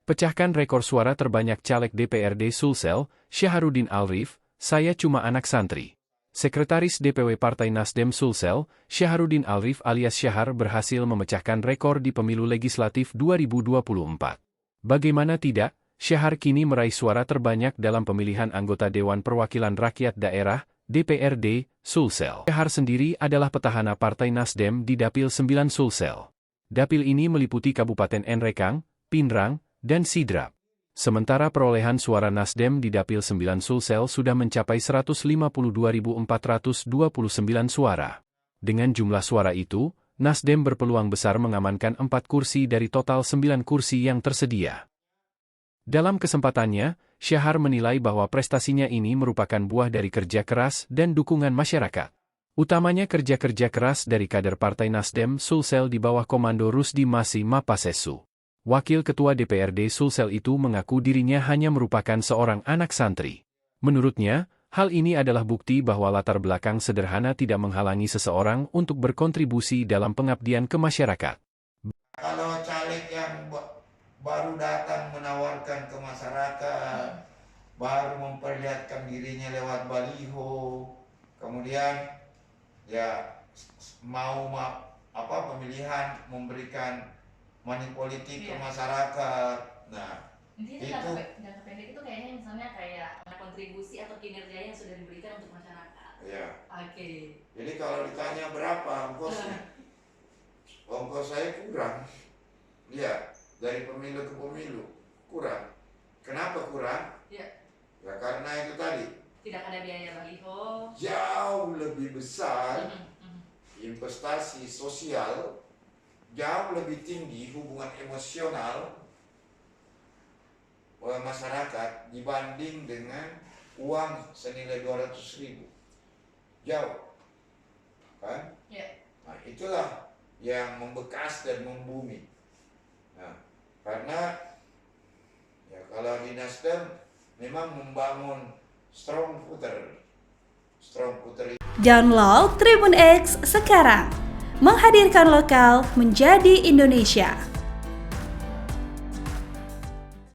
Pecahkan rekor suara terbanyak caleg DPRD Sulsel, Syaharudin Alrif, saya cuma anak santri. Sekretaris DPW Partai Nasdem Sulsel, Syaharudin Alrif alias Syahar berhasil memecahkan rekor di pemilu legislatif 2024. Bagaimana tidak, Syahar kini meraih suara terbanyak dalam pemilihan anggota Dewan Perwakilan Rakyat Daerah, DPRD, Sulsel. Syahar sendiri adalah petahana Partai Nasdem di Dapil 9 Sulsel. Dapil ini meliputi Kabupaten Nrekang, Pinrang, dan Sidrap. Sementara perolehan suara Nasdem di Dapil 9 Sulsel sudah mencapai 152.429 suara. Dengan jumlah suara itu, Nasdem berpeluang besar mengamankan 4 kursi dari total 9 kursi yang tersedia. Dalam kesempatannya, Syahar menilai bahwa prestasinya ini merupakan buah dari kerja keras dan dukungan masyarakat. Utamanya kerja-kerja keras dari kader Partai Nasdem Sulsel di bawah komando Rusdi Masih Mapasesu. Wakil Ketua DPRD Sulsel itu mengaku dirinya hanya merupakan seorang anak santri. Menurutnya, hal ini adalah bukti bahwa latar belakang sederhana tidak menghalangi seseorang untuk berkontribusi dalam pengabdian ke masyarakat. Kalau caleg yang baru datang menawarkan ke masyarakat, baru memperlihatkan dirinya lewat baliho, kemudian ya mau pemilihan memberikan money politik ke masyarakat. Nah, intinya jangka pendek itu kayaknya misalnya kayak kontribusi atau kinerja yang sudah diberikan untuk masyarakat. Ya. Oke. Jadi kalau ditanya berapa ongkosnya, ongkos saya kurang. Ya, dari pemilu ke pemilu kurang. Kenapa kurang? Ya. Ya karena itu tadi. Tidak ada biaya baliho. Jauh lebih besar investasi sosial. Jauh lebih tinggi hubungan emosional oleh masyarakat dibanding dengan uang senilai 200.000. Jauh. Kan? Ya. Nah, itulah yang membekas dan membumi. Nah, karena ya kalau di Nasdem memang membangun strong footer. Download Tribun X sekarang. Menghadirkan lokal menjadi Indonesia.